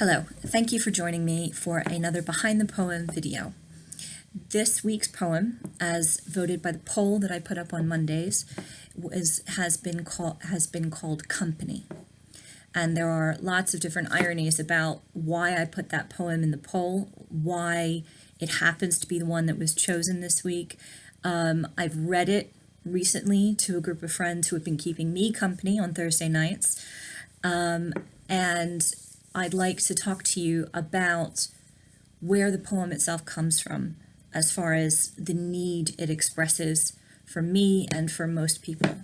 Hello, thank you for joining me for another Behind the Poem video. This week's poem, as voted by the poll that I put up on Mondays, has been called Company. And there are lots of different ironies about why I put that poem in the poll, why it happens to be the one that was chosen this week. I've read it recently to a group of friends who have been keeping me company on Thursday nights. And I'd like to talk to you about where the poem itself comes from, as far as the need it expresses for me and for most people.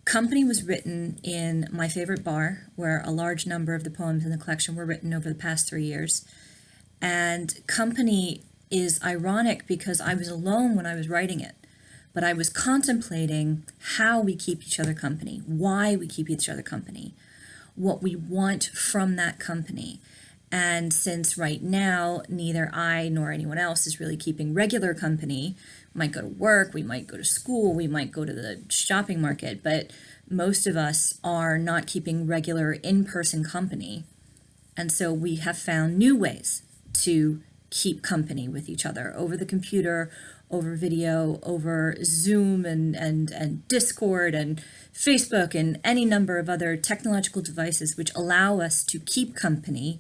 Company was written in my favorite bar, where a large number of the poems in the collection were written over the past 3 years. And Company is ironic because I was alone when I was writing it, but I was contemplating how we keep each other company, why we keep each other company, what we want from that company. And since right now, neither I nor anyone else is really keeping regular company, we might go to work, we might go to school, we might go to the shopping market, but most of us are not keeping regular in-person company. And so we have found new ways to keep company with each other over the computer, over video, over Zoom and Discord and Facebook and any number of other technological devices which allow us to keep company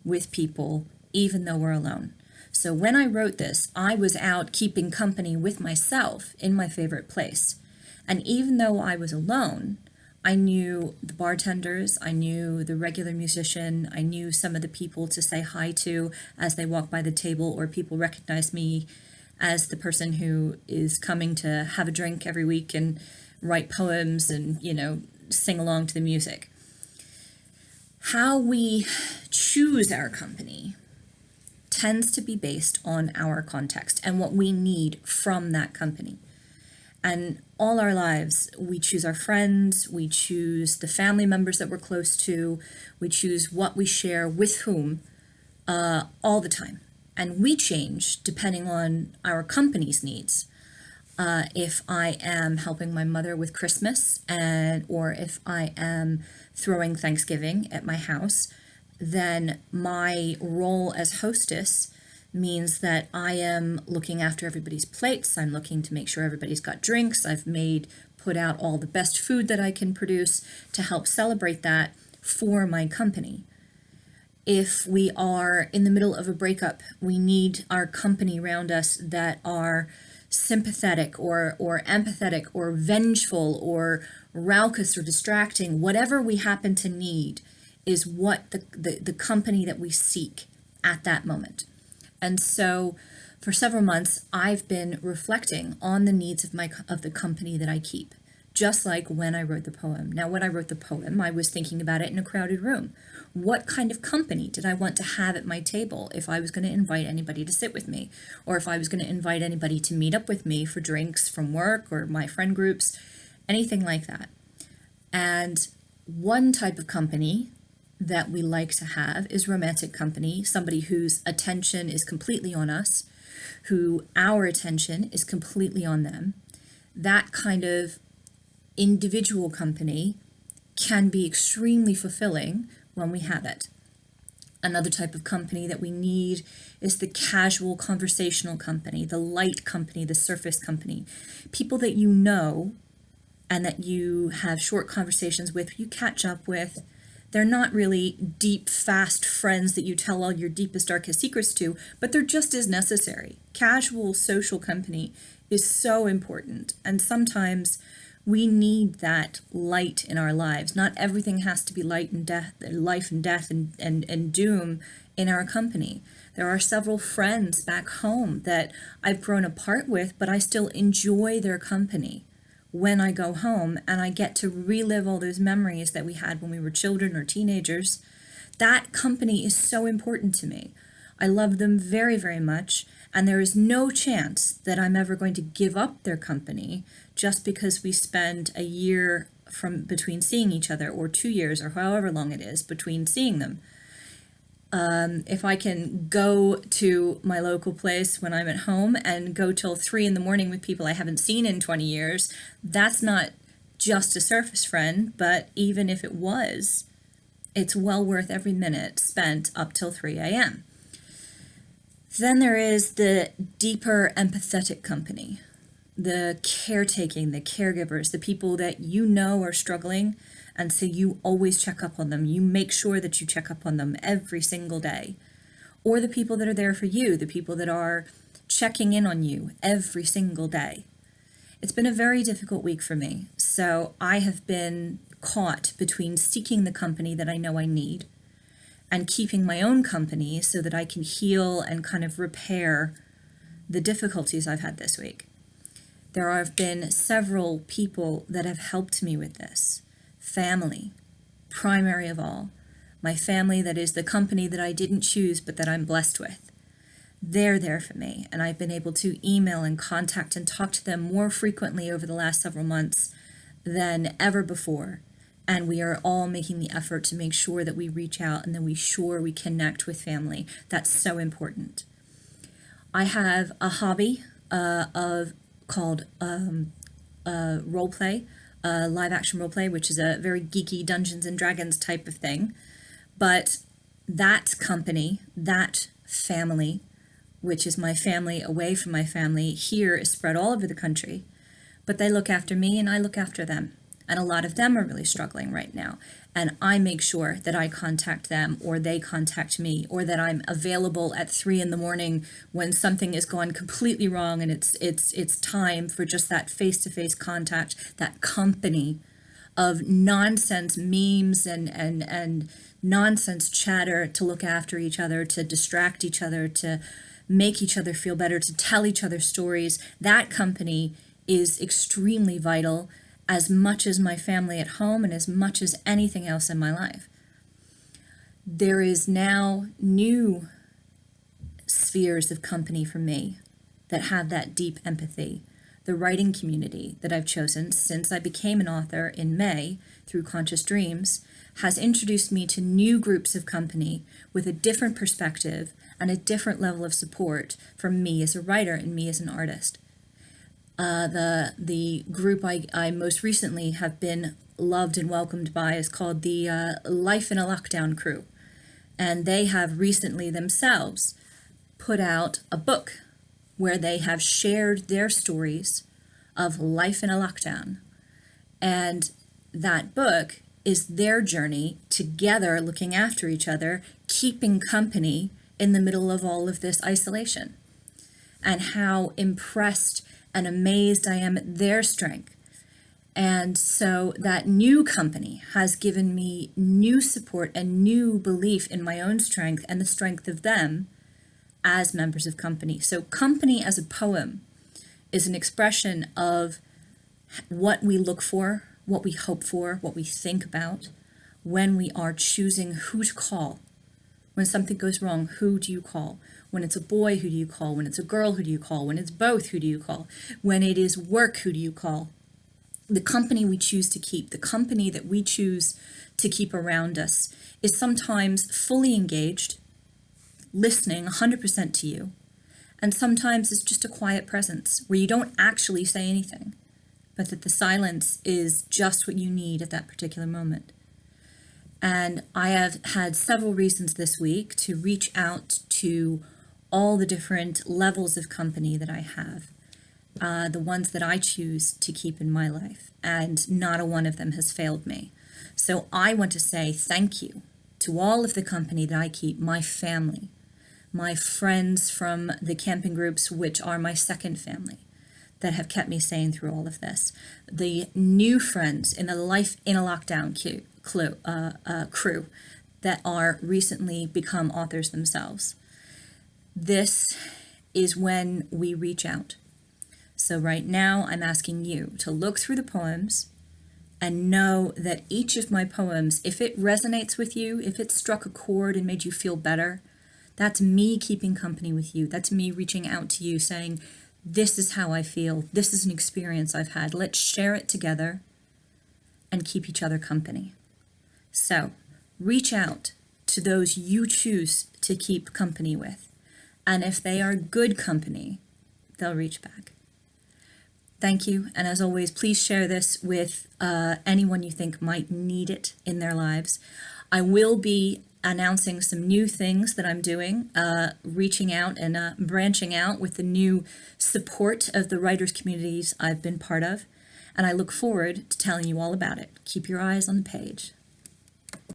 with people even though we're alone. So when I wrote this, I was out keeping company with myself in my favorite place. And even though I was alone, I knew the bartenders, I knew the regular musician, I knew some of the people to say hi to as they walk by the table, or people recognize me as the person who is coming to have a drink every week and write poems and, sing along to the music. How we choose our company tends to be based on our context and what we need from that company. And all our lives, we choose our friends, we choose the family members that we're close to, we choose what we share with whom all the time. And we change depending on our company's needs. If I am helping my mother with Christmas, or if I am throwing Thanksgiving at my house, then my role as hostess means that I am looking after everybody's plates. I'm looking to make sure everybody's got drinks. I've put out all the best food that I can produce to help celebrate that for my company. If we are in the middle of a breakup, we need our company around us that are sympathetic or empathetic or vengeful or raucous or distracting. Whatever we happen to need is what the company that we seek at that moment. And so for several months, I've been reflecting on the needs of the company that I keep, just like when I wrote the poem. Now, when I wrote the poem, I was thinking about it in a crowded room. What kind of company did I want to have at my table if I was going to invite anybody to sit with me, or if I was going to invite anybody to meet up with me for drinks from work or my friend groups, anything like that. And one type of company that we like to have is romantic company, somebody whose attention is completely on us, who our attention is completely on them. That kind of individual company can be extremely fulfilling when we have it. Another type of company that we need is the casual conversational company, the light company, the surface company. People that you know and that you have short conversations with, you catch up with. They're not really deep, fast friends that you tell all your deepest, darkest secrets to, but they're just as necessary. Casual social company is so important, and sometimes we need that light in our lives. Not everything has to be life and death and doom in our company. There are several friends back home that I've grown apart with, but I still enjoy their company when I go home, and I get to relive all those memories that we had when we were children or teenagers. That company is so important to me. I love them very, very much, and there is no chance that I'm ever going to give up their company just because we spend a year between seeing each other, or 2 years, or however long it is between seeing them. If I can go to my local place when I'm at home and go till 3 a.m. with people I haven't seen in 20 years, that's not just a surface friend, but even if it was, It's well worth every minute spent up till 3 a.m. Then there is the deeper empathetic company, the caretaking, the caregivers, the people that you know are struggling, and so you always check up on them. You make sure that you check up on them every single day. Or the people that are there for you, the people that are checking in on you every single day. It's been a very difficult week for me, so I have been caught between seeking the company that I know I need and keeping my own company so that I can heal and kind of repair the difficulties I've had this week. There have been several people that have helped me with this. Family, primary of all. My family, that is the company that I didn't choose but that I'm blessed with. They're there for me, and I've been able to email and contact and talk to them more frequently over the last several months than ever before. And we are all making the effort to make sure that we reach out and that we connect with family. That's so important. I have a hobby called role play, live action role play, which is a very geeky Dungeons and Dragons type of thing. But that company, that family, which is my family away from my family, here is spread all over the country. But they look after me and I look after them. And a lot of them are really struggling right now. And I make sure that I contact them or they contact me, or that I'm available at 3 a.m. when something has gone completely wrong and it's time for just that face-to-face contact, that company of nonsense memes and nonsense chatter to look after each other, to distract each other, to make each other feel better, to tell each other stories. That company is extremely vital, as much as my family at home and as much as anything else in my life. There is now new spheres of company for me that have that deep empathy. The writing community that I've chosen since I became an author in May through Conscious Dreams has introduced me to new groups of company with a different perspective and a different level of support from me as a writer and me as an artist. The group I most recently have been loved and welcomed by is called the Life in a Lockdown crew. And they have recently themselves put out a book where they have shared their stories of life in a lockdown. And that book is their journey together, looking after each other, keeping company in the middle of all of this isolation. And how impressed and amazed I am at their strength. And so that new company has given me new support and new belief in my own strength and the strength of them as members of company. So company as a poem is an expression of what we look for, what we hope for, what we think about when we are choosing who to call. When something goes wrong, who do you call? When it's a boy, who do you call? When it's a girl, who do you call? When it's both, who do you call? When it is work, who do you call? The company we choose to keep, the company that we choose to keep around us, is sometimes fully engaged, listening 100% to you, and sometimes it's just a quiet presence where you don't actually say anything, but that the silence is just what you need at that particular moment. And I have had several reasons this week to reach out to all the different levels of company that I have, the ones that I choose to keep in my life, and not a one of them has failed me. So I want to say thank you to all of the company that I keep, my family, my friends from the camping groups, which are my second family, that have kept me sane through all of this. The new friends in the Life in a Lockdown crew that are recently become authors themselves. This is when we reach out. So right now I'm asking you to look through the poems and know that each of my poems, if it resonates with you, if it struck a chord and made you feel better, that's me keeping company with you. That's me reaching out to you saying, this is how I feel. This is an experience I've had. Let's share it together and keep each other company. So reach out to those you choose to keep company with. And if they are good company, they'll reach back. Thank you. And as always, please share this with anyone you think might need it in their lives. I will be announcing some new things that I'm doing, reaching out and branching out with the new support of the writers' communities I've been part of. And I look forward to telling you all about it. Keep your eyes on the page.